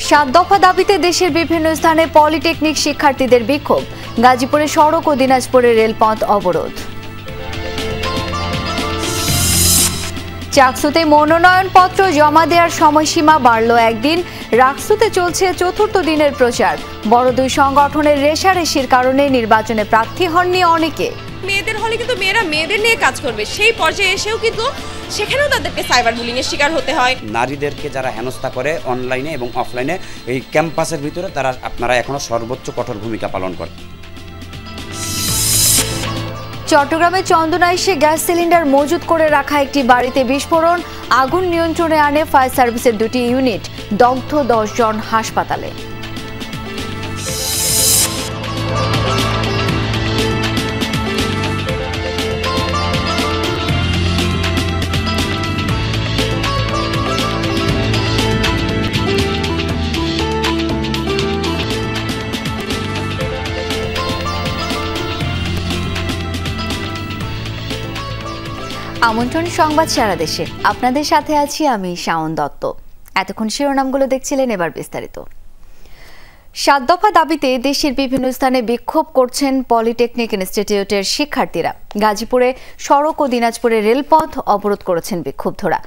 7 দফা দাবিতে দেশের বিভিন্ন স্থানে পলিটেকনিক শিক্ষার্থীদের বিক্ষোভ। গাজীপুরে সড়ক ও দিনাজপুরে রেলপথ অবরোধ। চাকসুতে মনোনয়নপত্র জমা দেওয়ার সময়সীমা বাড়ল একদিন। রাকসুতে চলছে চতুর্থ দিনের প্রচার। বড় দুই সংগঠনের রেষারেষির কারণে নির্বাচনে প্রার্থী হননি অনেকে। মেয়েদের হলে কিন্তু মেয়েরা মেয়েদের নিয়ে কাজ করবে, সেই পর্যায়ে এসেও কিন্তু সেখানেও তাদেরকে সাইবার বুলিং এর শিকার হতে হয়। নারীদেরকে যারা হেনস্থা করে অনলাইনে এবং অফলাইনে এই ক্যাম্পাসের ভিতরে আপনারা এখনো সর্বোচ্চ কঠোর ভূমিকা পালন করেন। চট্টগ্রামে চন্দনাইশে গ্যাস সিলিন্ডার মজুত করে রাখা একটি বাড়িতে বিস্ফোরণ। আগুন নিয়ন্ত্রণে আনে ফায়ার সার্ভিসের দুটি ইউনিট। দগ্ধ 10 জন হাসপাতালে। আমন্ত্রণ সংবাদ সারা দেশে, আপনাদের সাথে আছি আমি শাওন দত্ত। এতক্ষণ শিরোনামগুলো দেখছিলেন, এবার বিস্তারিত। 7 দফা দাবিতে দেশের বিভিন্ন স্থানে বিক্ষোভ করছেন পলিটেকনিক ইনস্টিটিউটের শিক্ষার্থীরা। গাজীপুরে সড়ক ও দিনাজপুরে রেলপথ অবরোধ করেছেন বিক্ষুব্ধরা।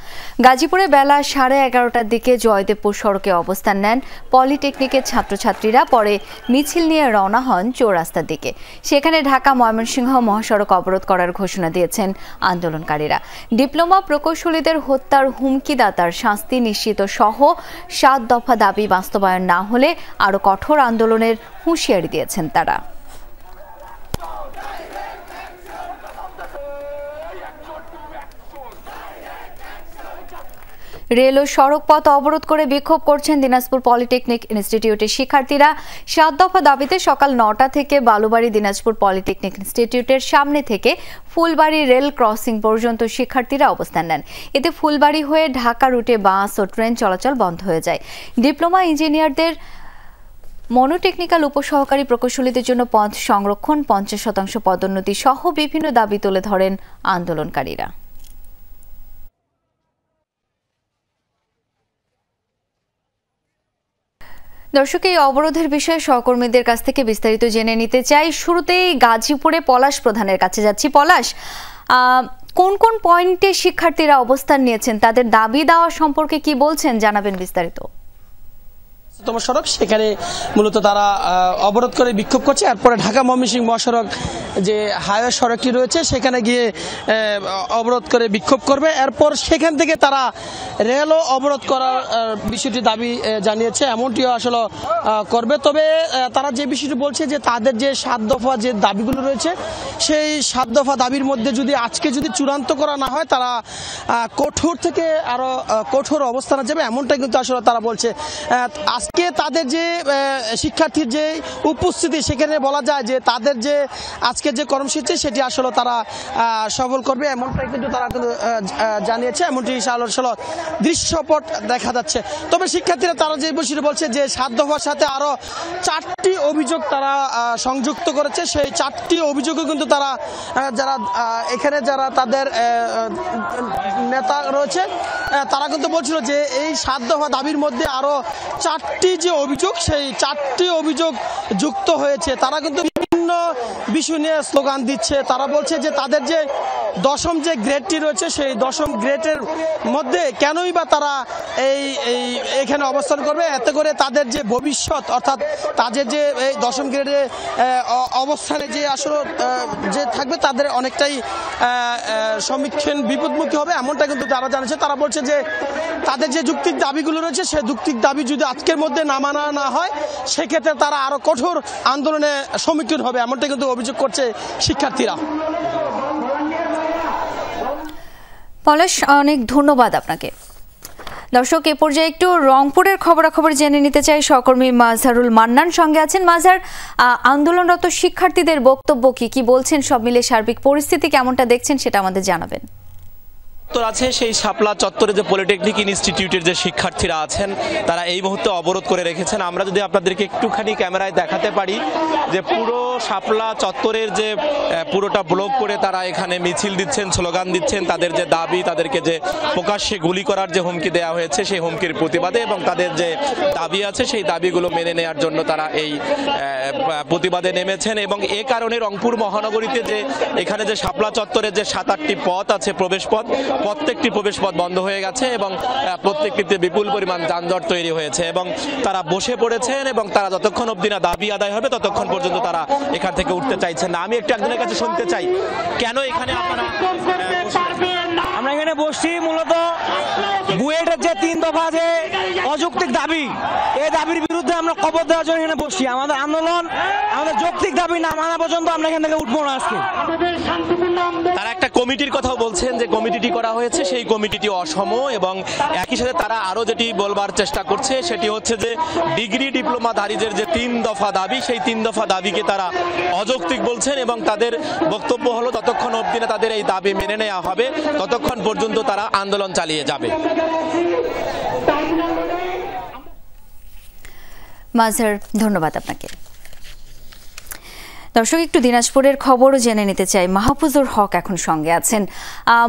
গাজীপুরে বেলা 11:30টার দিকে জয়দেবপুর সড়কে অবস্থান নেন পলিটেকনিকের ছাত্রছাত্রীরা। পরে মিছিল নিয়ে রওনা হন চৌরাস্তার দিকে। সেখানে ঢাকা ময়মনসিংহ মহাসড়ক অবরোধ করার ঘোষণা দিয়েছেন আন্দোলনকারীরা। ডিপ্লোমা প্রকৌশলীদের হত্যার হুমকিদাতার শাস্তি নিশ্চিত সহ 7 দফা দাবি বাস্তবায়ন না হলে আরও কঠোর আন্দোলনের হুঁশিয়ারি দিয়েছেন তারা। রেল ও সড়ক পথ অবরোধ করে বিক্ষোভ করছেন দিনাজপুর পলিটেকনিক ইনস্টিটিউটের শিক্ষার্থীরা। 7 দফা দাবিতে সকাল 9টা থেকে বালুবাড়ি দিনাজপুর পলিটেকনিক ইনস্টিটিউটের সামনে থেকে ফুলবাড়ি রেল ক্রসিং পর্যন্ত শিক্ষার্থীরা অবস্থান নেন। এতে ফুলবাড়ি হয়ে ঢাকা রুটে বাস ও ট্রেন চলাচল বন্ধ হয়ে যায়। ডিপ্লোমা ইঞ্জিনিয়ারদের মনোটেকনিক্যাল উপসহকারী প্রকৌশলীদের জন্য পদ সংরক্ষণ, 50% পদোন্নতি সহ বিভিন্ন দাবি তুলে ধরেন আন্দোলনকারীরা। দর্শক, এই অবরোধের বিষয়ে সহকর্মীদের কাছ থেকে বিস্তারিত জেনে নিতে চাই। শুরুতেই গাজীপুরে পলাশ প্রধানের কাছে যাচ্ছি। পলাশ, কোন কোন পয়েন্টে শিক্ষার্থীরা অবস্থান নিয়েছেন, তাদের দাবি দেওয়া সম্পর্কে কি বলছেন, জানাবেন বিস্তারিত। সড়ক সেখানে মূলত তারা অবরোধ করে বিক্ষোভ করছে। এরপরে ঢাকা ময়মনসিংহ মহাসড়ক যে হাইওয়ে সড়কটি রয়েছে সেখানে গিয়ে অবরোধ করে বিক্ষোভ করবে। এরপর সেখান থেকে তারা রেলও অবরোধ করার বিষয়টি দাবি জানিয়েছে, এমনটিও আসলে করবে। তবে তারা যে বিষয়টি বলছে যে তাদের যে 7 দফা যে দাবিগুলো রয়েছে সেই 7 দফা দাবির মধ্যে যদি আজকে চূড়ান্ত করা না হয় তারা কঠোর থেকে আরো কঠোর অবস্থানে যাবে, এমনটাই কিন্তু আসলে তারা বলছে। আজকে তাদের যে শিক্ষার্থীর যে উপস্থিতি সেখানে বলা যায় যে তাদের যে আজকে যে কর্মসূচি সেটি আসলে তারা সফল করবে, এমনটাই কিন্তু তারা জানিয়েছে, এমনটি দৃশ্যপট দেখা যাচ্ছে। তবে শিক্ষার্থীরা তারা যে বিষয়টি বলছে যে 7 দফার সাথে আরো 4টি অভিযোগ তারা সংযুক্ত করেছে। সেই 4টি অভিযোগও কিন্তু তারা এখানে যারা তাদের নেতা রয়েছে তারা কিন্তু বলছিল যে এই 7 দফা দাবির মধ্যে আরো 4টি যে অভিযোগ সেই 4টি অভিযোগ যুক্ত হয়েছে। তারা কিন্তু বিভিন্ন বিষয় নিয়ে স্লোগান দিচ্ছে। তারা বলছে যে তাদের যে 10ম যে গ্রেডটি রয়েছে সেই 10ম গ্রেডের মধ্যে কেনই বা তারা এখানে অবস্থান করবে, এতে করে তাদের যে ভবিষ্যৎ অর্থাৎ তাদের যে এই 10ম গ্রেডে অবস্থানে যে আসলে যে থাকবে তাদের অনেকটাই সম্মুখীন বিপদমুখী হবে, এমনটা কিন্তু তারা জানিয়েছে। তারা বলছে যে তাদের যে যৌক্তিক দাবিগুলো রয়েছে সেই যৌক্তিক দাবি যদি আজকের মধ্যে না মানা না হয় সেক্ষেত্রে তারা আরো কঠোর আন্দোলনে সম্মুখীন হবে, এমনটা কিন্তু অভিযোগ করছে শিক্ষার্থীরা। পলাশ, অনেক ধন্যবাদ আপনাকে। দর্শক, এ পর্যায়ে একটু রংপুরের খবরাখবর জেনে নিতে চাই। সহকর্মী মাজহারুল মান্নান সঙ্গে আছেন। মাজহার, আন্দোলনরত শিক্ষার্থীদের বক্তব্য কি বলছেন, সব মিলে সার্বিক পরিস্থিতি কেমনটা দেখছেন সেটা আমাদের জানাবেন। আছে সেই শাপলা চত্বরে যে পলিটেকনিক ইনস্টিটিউটের যে শিক্ষার্থীরা আছেন তারা এই মুহূর্তে অবরোধ করে রেখেছেন। আমরা যদি আপনাদেরকে একটুখানি ক্যামেরায় দেখাতে পারি যে পুরো শাপলা চত্বরের যে পুরোটা ব্লক করে তারা এখানে মিছিল দিচ্ছেন, স্লোগান দিচ্ছেন, তাদের যে দাবি, তাদেরকে যে প্রকাশ্যে গুলি করার যে হুমকি দেওয়া হয়েছে সেই হুমকির প্রতিবাদে এবং তাদের যে দাবি আছে সেই দাবিগুলো মেনে নেওয়ার জন্য তারা এই প্রতিবাদে নেমেছেন। এবং এ কারণে রংপুর মহানগরীতে যে এখানে যে শাপলা চত্বরের যে 7-8টি পথ আছে প্রবেশ পথ, প্রত্যেকটি প্রবেশ পথ বন্ধ হয়ে গেছে এবং প্রত্যেকটিতে বিপুল পরিমাণ যানজট তৈরি হয়েছে এবং তারা বসে পড়েছেন এবং তারা যতক্ষণ অবধি না দাবি আদায় হবে ততক্ষণ পর্যন্ত তারা এখান থেকে উঠতে চাইছেন না। আমি একটু একজনের কাছে শুনতে চাই, কেন এখানে আপনারা? আমরা এখানে বসছি মূলত বুয়েটের যে 3 দফা যে অযৌক্তিক দাবি, এই দাবির বিরুদ্ধে আমরা খবর দেওয়ার জন্য এখানে বসছি। আমাদের আন্দোলন, আমাদের যৌক্তিক দাবি না মানা পর্যন্ত আমরা এখান থেকে উঠবো না আজকে। তারা একটা কমিটির কথাও বলছেন যে কমিটিটি করা হয়েছে সেই কমিটিটি অসম এবং একই সাথে তারা আরো যেটি বলবার চেষ্টা করছে সেটি হচ্ছে যে ডিগ্রি ডিপ্লোমাধারীদের যে 3 দফা দাবি, সেই 3 দফা দাবিকে তারা অযৌক্তিক বলছেন এবং তাদের বক্তব্য হলো ততক্ষণ অবধি না তাদের এই দাবি মেনে নেওয়া হবে ততক্ষণ পর্যন্ত তারা আন্দোলন চালিয়ে যাবে। মাজহার, ধন্যবাদ আপনাকে। দর্শক, একটু দিনাজপুরের খবরও জেনে নিতে চাই। মাহফুজুর হক এখন সঙ্গে আছেন।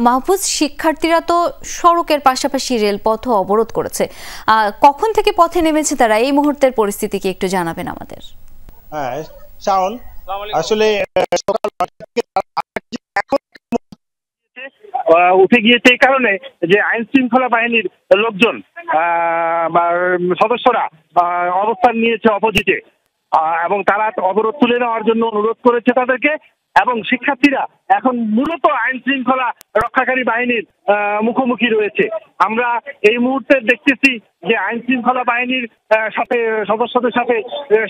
মাহফুজ, শিক্ষার্থীরা তো সড়কের পাশাপাশি রেলপথও অবরোধ করেছে, কখন থেকে পথে নেমেছে তারা? এই মুহূর্তের পরিস্থিতি কি একটু জানাবেন আমাদের? হ্যাঁ শাওন, আসলে সকাল উঠে গিয়েছে এই কারণে যে আইন শৃঙ্খলা বাহিনীর লোকজন বা সদস্যরা অবস্থান নিয়েছে অপোজিটে এবং তারা অবরোধ তুলে নেওয়ার জন্য অনুরোধ করেছে তাদেরকে এবং শিক্ষার্থীরা এখন মূলত আইন শৃঙ্খলা রক্ষাকারী বাহিনীর মুখোমুখি রয়েছে। আমরা এই মুহূর্তে দেখতেছি যে আইন শৃঙ্খলা বাহিনীর সাথে সদস্যদের সাথে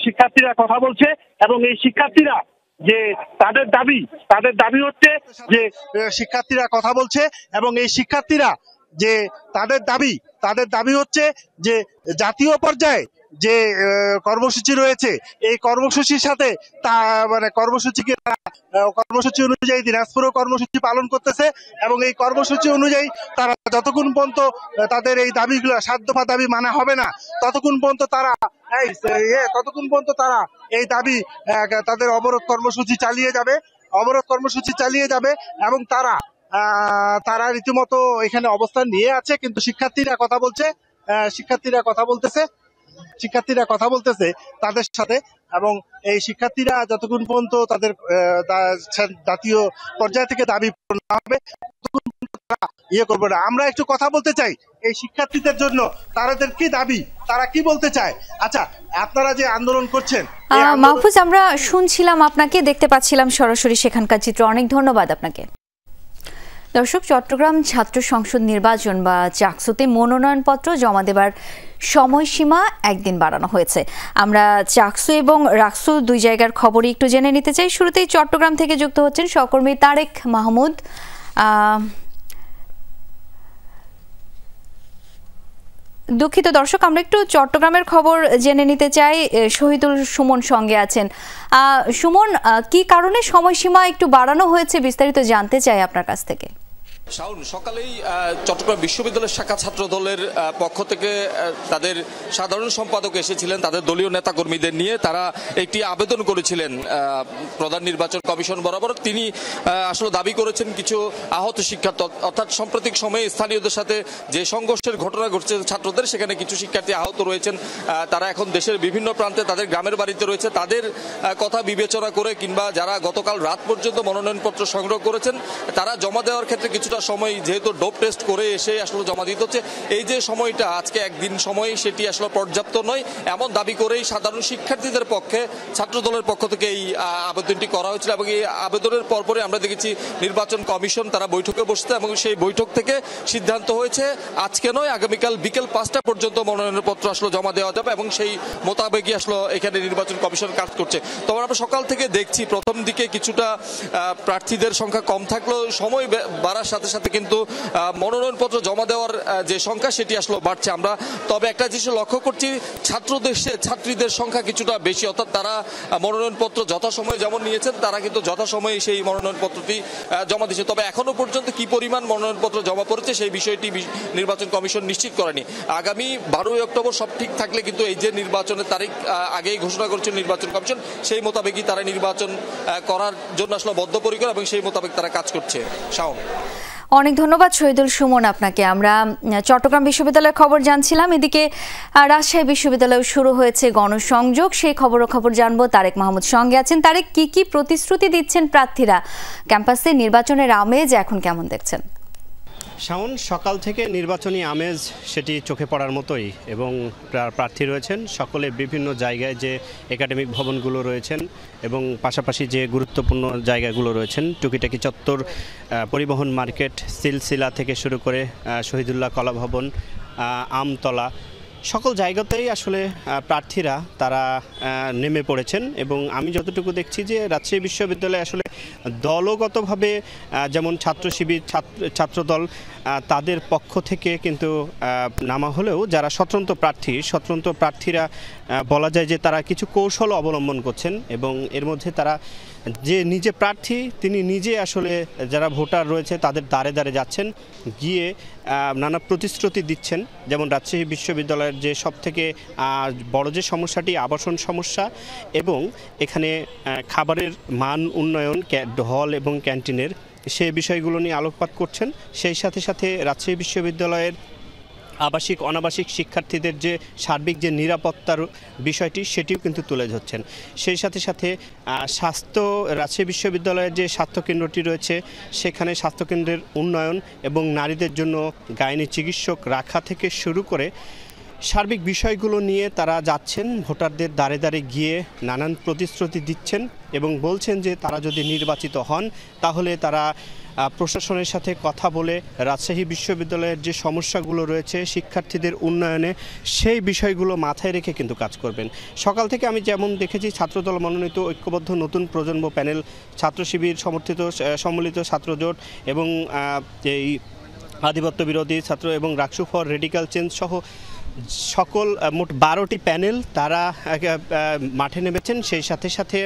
শিক্ষার্থীরা কথা বলছে এবং এই শিক্ষার্থীরা যে তাদের দাবি হচ্ছে যে শিক্ষার্থীরা কথা বলছে এবং এই শিক্ষার্থীরা যে তাদের দাবি হচ্ছে যে জাতীয় পর্যায়ে যে কর্মসূচি রয়েছে এই কর্মসূচির সাথে কর্মসূচি অনুযায়ী দিনাজপুরও কর্মসূচি পালন করতেছে এবং এই কর্মসূচি অনুযায়ী তারা যতক্ষণ পর্যন্ত তাদের এই দাবিগুলো 7 দফা দাবি মানা হবে না ততক্ষণ পর্যন্ত তারা এই দাবি তাদের অবরোধ কর্মসূচি চালিয়ে যাবে এবং তারা রীতিমতো এখানে অবস্থান নিয়ে আছে। কিন্তু শিক্ষার্থীরা কথা বলতেছে তাদের সাথে এবং এই শিক্ষার্থীরা যতক্ষণ পর্যন্ত তাদের জাতীয় পর্যায় থেকে দাবি পূরণ না হবে ততক্ষণ পর্যন্ত তারা করবে না। আমরা একটু কথা বলতে চাই এই শিক্ষার্থীদের জন্য, তাদের কি দাবি, তারা কি বলতে চায়। আচ্ছা, আপনারা যে আন্দোলন করছেন মাহফুজ, আমরা শুনছিলাম আপনাকে, দেখতে পাচ্ছিলাম সরাসরি সেখানকার চিত্র। অনেক ধন্যবাদ আপনাকে। দর্শক, চট্টগ্রাম ছাত্র সংসদ নির্বাচন বা চাকসুতে মনোনয়নপত্র জমা দেবার সময়সীমা একদিন বাড়ানো হয়েছে। আমরা চাকসু এবং রাকসু 2 জায়গার খবরই একটু জেনে নিতে চাই। শুরুতেই চট্টগ্রাম থেকে যুক্ত হচ্ছেন সহকর্মী তারেক মাহমুদ। দুঃখিত দর্শক, আমরা একটু চট্টগ্রামের খবর জেনে নিতে চাই। শহীদুল সুমন সঙ্গে আছেন। সুমন, কি কারণে সময়সীমা একটু বাড়ানো হয়েছে বিস্তারিত জানতে চাই আপনার কাছ থেকে। শাওন, সকালেই চট্টগ্রাম বিশ্ববিদ্যালয়ের শাখা ছাত্র দলের পক্ষ থেকে তাদের সাধারণ সম্পাদক এসেছিলেন তাদের দলীয় নেতাকর্মীদের নিয়ে। তারা একটি আবেদন করেছিলেন প্রধান নির্বাচন কমিশন বরাবর। তিনি আসলে দাবি করেছেন কিছু আহত শিক্ষার্থী, অর্থাৎ সাম্প্রতিক সময়ে স্থানীয়দের সাথে যে সংঘর্ষের ঘটনা ঘটছে ছাত্রদের, সেখানে কিছু শিক্ষার্থী আহত রয়েছেন। তারা এখন দেশের বিভিন্ন প্রান্তে তাদের গ্রামের বাড়িতে রয়েছে। তাদের কথা বিবেচনা করে কিংবা যারা গতকাল রাত পর্যন্ত মনোনয়নপত্র সংগ্রহ করেছেন তারা জমা দেওয়ার ক্ষেত্রে কিছুটা সময় যেহেতু ডোপ টেস্ট করে এসে আসলে জমা দিতে হচ্ছে, এই যে সময়টা আজকে একদিন সময় সেটি আসলে পর্যাপ্ত নয় এমন দাবি করেই সাধারণ শিক্ষার্থীদের পক্ষে ছাত্র দলের পক্ষ থেকে এই আবেদনটি করা হয়েছিল। এবং এই আবেদনের পরপরই আমরা দেখেছি নির্বাচন কমিশন তারা বৈঠকে বসছে এবং সেই বৈঠক থেকে সিদ্ধান্ত হয়েছে আজকে নয় আগামীকাল বিকেল 5টা পর্যন্ত মনোনয়নপত্র আসলে জমা দেওয়া যাবে এবং সেই মোতাবেকই আসলে এখানে নির্বাচন কমিশন কাজ করছে। তবে আমরা সকাল থেকে দেখছি প্রথম দিকে কিছুটা প্রার্থীদের সংখ্যা কম থাকলেও সময় বাড়ার সাথে সাথে সাথে কিন্তু মনোনয়নপত্র জমা দেওয়ার যে সংখ্যা সেটি আসলে বাড়ছে। আমরা তবে একটা জিনিস লক্ষ্য করছি, ছাত্রীদের সংখ্যা কিছুটা বেশি, অর্থাৎ তারা মনোনয়নপত্র যথাসময়ে যেমন নিয়েছেন তারা কিন্তু যথাসময়ে সেই মনোনয়নপত্রটি জমা দিচ্ছে। তবে এখনো পর্যন্ত কি পরিমাণ মনোনয়নপত্র জমা পড়েছে সেই বিষয়টি নির্বাচন কমিশন নিশ্চিত করেনি। আগামী 12 অক্টোবর সব ঠিক থাকলে কিন্তু এই যে নির্বাচনের তারিখ আগেই ঘোষণা করেছে নির্বাচন কমিশন, সেই মোতাবেকই তারা নির্বাচন করার জন্য আসলে বদ্ধপরিকর এবং সেই মোতাবেক তারা কাজ করছে। শাওন, অনেক ধন্যবাদ শহীদুল সুমন আপনাকে। আমরা চট্টগ্রাম বিশ্ববিদ্যালয়ের খবর জানছিলাম, এদিকে রাজশাহী বিশ্ববিদ্যালয়ে শুরু হয়েছে গণসংযোগ, সেই খবর জানবো। তারেক মাহমুদ সঙ্গে আছেন। তারেক, কি প্রতিশ্রুতি দিচ্ছেন প্রার্থীরা? ক্যাম্পাসে নির্বাচনের আমেজ এখন কেমন দেখছেন? শাওন, সকাল থেকে নির্বাচনী আমেজ সেটি চোখে পড়ার মতোই, এবং প্রার্থী রয়েছেন সকলে বিভিন্ন জায়গায়, যে একাডেমিক ভবনগুলো রয়েছেন এবং পাশাপাশি যে গুরুত্বপূর্ণ জায়গাগুলো রয়েছেন, টুকিটাকি চত্বর, পরিবহন মার্কেট, সিলসিলা থেকে শুরু করে শহীদুল্লাহ কলা ভবন, আমতলা, সকল জায়গাতেই আসলে প্রার্থীরা তারা নেমে পড়েছেন। এবং আমি যতটুকু দেখছি যে রাজশাহী বিশ্ববিদ্যালয়ে আসলে দলগতভাবে যেমন ছাত্র শিবির, ছাত্রদল তাদের পক্ষ থেকে কিন্তু নামা হলেও যারা স্বতন্ত্র প্রার্থীরা বলা যায় যে তারা কিছু কৌশল অবলম্বন করছেন, এবং এর মধ্যে তারা যে নিজে প্রার্থী তিনি নিজে আসলে যারা ভোটার রয়েছে তাদের দ্বারে দ্বারে যাচ্ছেন, গিয়ে নানা প্রতিশ্রুতি দিচ্ছেন। যেমন রাজশাহী বিশ্ববিদ্যালয়ের যে সবথেকে বড় যে সমস্যাটি আবাসন সমস্যা, এবং এখানে খাবারের মান উন্নয়ন, হল এবং ক্যান্টিনের, সেই বিষয়গুলো নিয়ে আলোকপাত করছেন। সেই সাথে সাথে রাজশাহী বিশ্ববিদ্যালয়ের আবাসিক অনাবাসিক শিক্ষার্থীদের যে সার্বিক যে নিরাপত্তার বিষয়টি সেটিও কিন্তু তুলে ধরছেন। সেই সাথে সাথে রাজশাহী বিশ্ববিদ্যালয়ের যে স্বাস্থ্যকেন্দ্রটি রয়েছে সেখানে স্বাস্থ্যকেন্দ্রের উন্নয়ন এবং নারীদের জন্য গাইনি চিকিৎসক রাখা থেকে শুরু করে সার্বিক বিষয়গুলো নিয়ে তারা যাচ্ছেন, ভোটারদের দ্বারে দ্বারে গিয়ে নানান প্রতিশ্রুতি দিচ্ছেন এবং বলছেন যে তারা যদি নির্বাচিত হন তাহলে তারা প্রশাসনের সাথে কথা বলে রাজশাহী বিশ্ববিদ্যালয়ের যে সমস্যাগুলো রয়েছে শিক্ষার্থীদের উন্নয়নে, সেই বিষয়গুলো মাথায় রেখে কিন্তু কাজ করবেন। সকাল থেকে আমি যেমন দেখেছি ছাত্রদল মনোনীত ঐক্যবদ্ধ নতুন প্রজন্ম প্যানেল, ছাত্র শিবির সমর্থিত সম্মিলিত ছাত্রজোট এবং এই আধিপত্য বিরোধী ছাত্র এবং রাকসু ফর রেডিক্যাল চেঞ্জ সহ সকল মোট 12টি প্যানেল তারা মাঠে নেমেছেন। সেই সাথে সাথে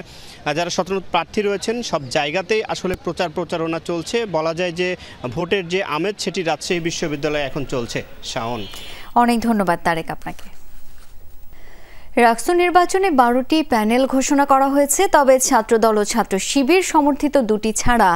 যারা স্বতন্ত্র প্রার্থী রয়েছেন সব জায়গাতেই আসলে প্রচারণা চলছে। বলা যায় যে ভোটের যে আমেজ সেটি রাজশাহী বিশ্ববিদ্যালয়ে এখন চলছে। শাওন, অনেক ধন্যবাদ তারেক আপনাকে। রাকসু নির্বাচনে 12টি প্যানেল ঘোষণা করা হয়েছে, তবে ছাত্রদল ও ছাত্র শিবির সমর্থিত 2টি ছাড়া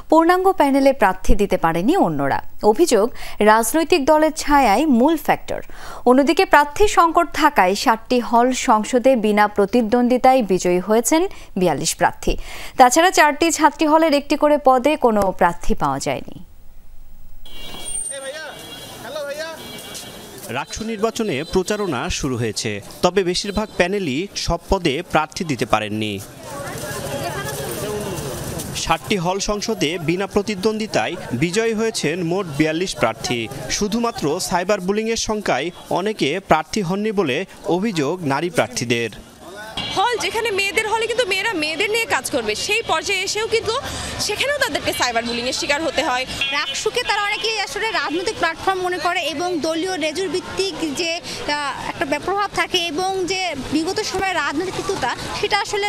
পূর্ণাঙ্গ প্যানেলে প্রার্থী দিতে পারেনি অন্যরা। অভিযোগ, রাজনৈতিক দলের ছায়ায় মূল ফ্যাক্টর। অন্যদিকে প্রার্থী সংকট থাকায় 7টি হল সংসদে বিনা প্রতিদ্বন্দ্বিতায় বিজয়ী হয়েছেন 42 প্রার্থী। তাছাড়া 4টি ছাত্রী হলের একটি করে পদে কোনো প্রার্থী পাওয়া যায়নি। রাকসু নির্বাচনে প্রচারণা শুরু হয়েছে, তবে বেশিরভাগ প্যানেলই সব পদে প্রার্থী দিতে পারেননি। 7টি হল সংসদে বিনা প্রতিদ্বন্দ্বিতায় বিজয়ী হয়েছেন মোট 42 প্রার্থী। শুধুমাত্র সাইবার বুলিংয়ের সংখ্যায় অনেকে প্রার্থী হননি বলে অভিযোগ নারী প্রার্থীদের। হল যেখানে মেয়েদের হলে কিন্তু মেয়েরা মেয়েদের নিয়ে কাজ করবে, সেই পর্যায়ে এসেও কিন্তু সেখানেও তাদেরকে সাইবার বুলিংয়ের শিকার হতে হয়। রাকসুকে তারা অনেকেই আসলে রাজনৈতিক প্ল্যাটফর্ম মনে করে এবং দলীয় রেজুর ভিত্তিক যে একটা প্রভাব থাকে এবং যে বিগত সময়ে রাজনৈতিকতা সেটা আসলে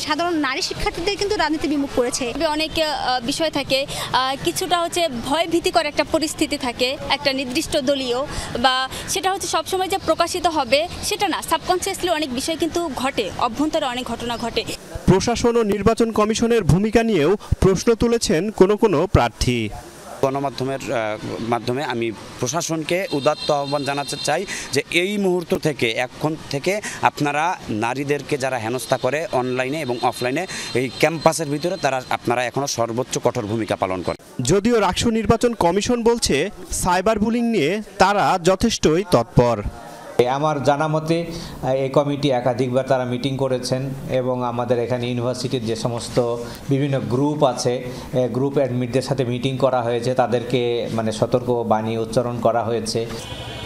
সাধারণ নারী শিক্ষার্থীদের কিন্তু রাজনীতি বিমুখ করেছে। অনেক বিষয় থাকে, কিছুটা হচ্ছে ভয় ভীতিকর একটা পরিস্থিতি থাকে একটা নির্দিষ্ট দলীয়, বা সেটা হচ্ছে সবসময় যে প্রকাশিত হবে সেটা না, সাবকনসিয়াসলি অনেক বিষয় কিন্তু ঘটে, অভ্যন্তরে অনেক ঘটনা ঘটে। প্রশাসন ও নির্বাচন কমিশনের ভূমিকা নিয়েও প্রশ্ন তুলেছেন কোনো প্রার্থী। গণমাধ্যমের মাধ্যমে আমি প্রশাসনকে উদাত্ত আহ্বান জানাতে চাই যে এই মুহূর্ত থেকে এখন থেকে আপনারা নারীদেরকে যারা হেনস্থা করে অনলাইনে এবং অফলাইনে এই ক্যাম্পাসের ভিতরে আপনারা এখনো সর্বোচ্চ কঠোর ভূমিকা পালন করেন। যদিও রাকসু নির্বাচন কমিশন বলছে সাইবার বুলিং নিয়ে তারা যথেষ্টই তৎপর। আমার জানা মতে এই কমিটি একাধিকবার তারা মিটিং করেছেন এবং আমাদের এখানে ইউনিভার্সিটির যে সমস্ত বিভিন্ন গ্রুপ আছে গ্রুপ অ্যাডমিটদের সাথে মিটিং করা হয়েছে, তাদেরকে সতর্ক বাণী উচ্চারণ করা হয়েছে।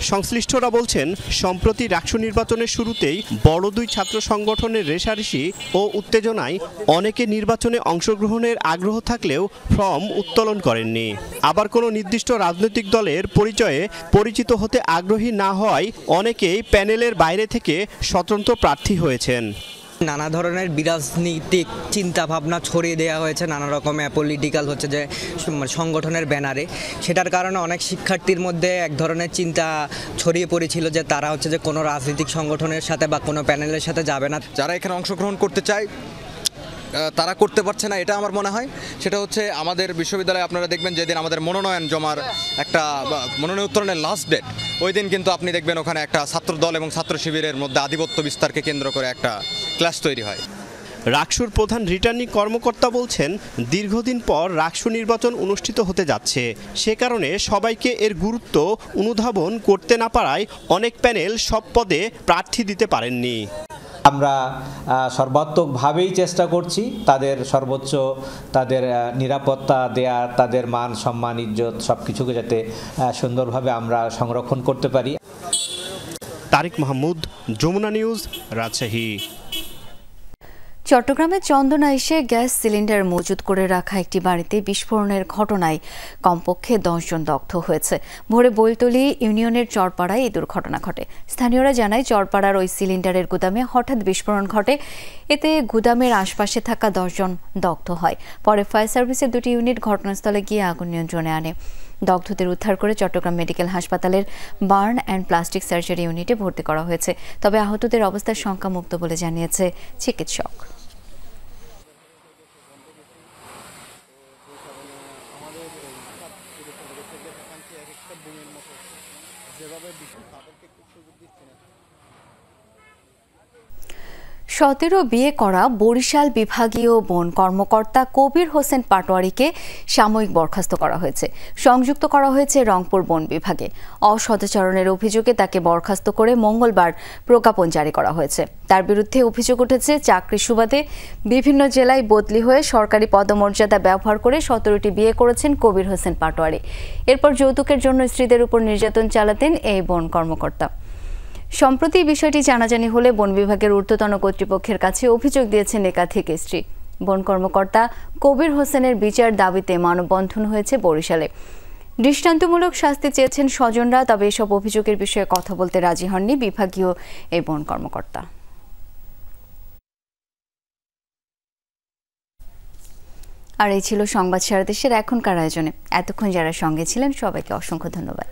সংশ্লিষ্টরা বলছেন, সম্প্রতি ডাকসু নির্বাচনের শুরুতেই বড় দুই ছাত্র সংগঠনের রেষারেষি ও উত্তেজনায় অনেকে নির্বাচনে অংশগ্রহণের আগ্রহ থাকলেও ফর্ম উত্তোলন করেননি। আবার কোনো নির্দিষ্ট রাজনৈতিক দলের পরিচয়ে পরিচিত হতে আগ্রহী না হওয়ায় অনেকেই প্যানেলের বাইরে থেকে স্বতন্ত্র প্রার্থী হয়েছেন। নানা ধরনের বিরাজনৈতিক চিন্তা ভাবনা ছড়িয়ে দেওয়া হয়েছে, নানা রকমের পলিটিক্যাল হচ্ছে যে সংগঠনের ব্যানারে। সেটার কারণে অনেক শিক্ষার্থীর মধ্যে এক ধরনের চিন্তা ছড়িয়ে পড়েছিল যে তারা হচ্ছে যে কোনো রাজনৈতিক সংগঠনের সাথে বা কোনো প্যানেলের সাথে যাবে না। যারা এখানে অংশগ্রহণ করতে চায় তারা করতে পারছে না, এটা আমার মনে হয়। সেটা হচ্ছে আমাদের বিশ্ববিদ্যালয়ে আপনারা দেখবেন যেদিন আমাদের মনোনয়ন জমার একটা মনোনয়ন উত্তোলনের লাস্ট ডেট, ওই দিন কিন্তু আপনি দেখবেন ওখানে একটা ছাত্র দল এবং ছাত্র শিবিরের মধ্যে আধিপত্য বিস্তারকে কেন্দ্র করে একটা ক্লাশ তৈরি হয়। রাকসুর প্রধান রিটার্নিং কর্মকর্তা বলছেন, দীর্ঘদিন পর রাকসু নির্বাচন অনুষ্ঠিত হতে যাচ্ছে, সে কারণে সবাইকে এর গুরুত্ব অনুধাবন করতে না পারায় অনেক প্যানেল সব পদে প্রার্থী দিতে পারেননি। আমরা সর্বাত্মকভাবেই চেষ্টা করছি তাদের সর্বোচ্চ তাদের নিরাপত্তা দেয়া, তাদের মান সম্মান ইজ্জত সব কিছুকে যাতে সুন্দরভাবে আমরা সংরক্ষণ করতে পারি। তারিক মাহমুদ, যমুনা নিউজ, রাজশাহী। চট্টগ্রামের চন্দনা এসে গ্যাস সিলিন্ডার মজুত করে রাখা একটি বাড়িতে বিস্ফোরণের ঘটনায় কমপক্ষে 10 জন দগ্ধ হয়েছে। ভোরে বৈতলী ইউনিয়নের চরপাড়ায় এই দুর্ঘটনা ঘটে। স্থানীয়রা জানায়, চরপাড়ার ওই সিলিন্ডারের গুদামে হঠাৎ বিস্ফোরণ ঘটে। এতে গুদামের আশপাশে থাকা 10 জন দগ্ধ হয়। পরে ফায়ার সার্ভিসের 2টি ইউনিট ঘটনাস্থলে গিয়ে আগুন নিয়ন্ত্রণে আনে। দগ্ধদের উদ্ধার করে চট্টগ্রাম মেডিকেল হাসপাতালের বার্ন অ্যান্ড প্লাস্টিক সার্জারি ইউনিটে ভর্তি করা হয়েছে। তবে আহতদের অবস্থা শঙ্কামুক্ত বলে জানিয়েছে চিকিৎসক। সতেরো বিয়ে করা বরিশাল বিভাগীয় বন কর্মকর্তা কবির হোসেন পাটোয়ারিকে সাময়িক বরখাস্ত করা হয়েছে। সংযুক্ত করা হয়েছে রংপুর বন বিভাগে। অসদাচরণের অভিযোগে তাকে বরখাস্ত করে মঙ্গলবার প্রজ্ঞাপন জারি করা হয়েছে। তার বিরুদ্ধে অভিযোগ উঠেছে, চাকরির সুবাদে বিভিন্ন জেলায় বদলি হয়ে সরকারি পদমর্যাদা ব্যবহার করে 17টি বিয়ে করেছেন কবির হোসেন পাটোয়ারি। এরপর যৌতুকের জন্য স্ত্রীদের উপর নির্যাতন চালাতেন এই বন কর্মকর্তা। সম্প্রতি বিষয়টি জানাজানি হলে বন বিভাগের ঊর্ধ্বতন কর্তৃপক্ষের কাছে অভিযোগ দিয়েছেন একাধিক স্ত্রী। বন কর্মকর্তা কবির হোসেনের বিচার দাবিতে মানববন্ধন হয়েছে বরিশালে। দৃষ্টান্তমূলক শাস্তি চেয়েছেন স্বজনরা, তবে এসব অভিযোগের বিষয়ে কথা বলতে রাজি হননি বিভাগীয় এই বন কর্মকর্তা। আর এই ছিল সংবাদ সারা দেশের এখনকার আয়োজনে। এতক্ষণ যারা সঙ্গে ছিলেন সবাইকে অসংখ্য ধন্যবাদ।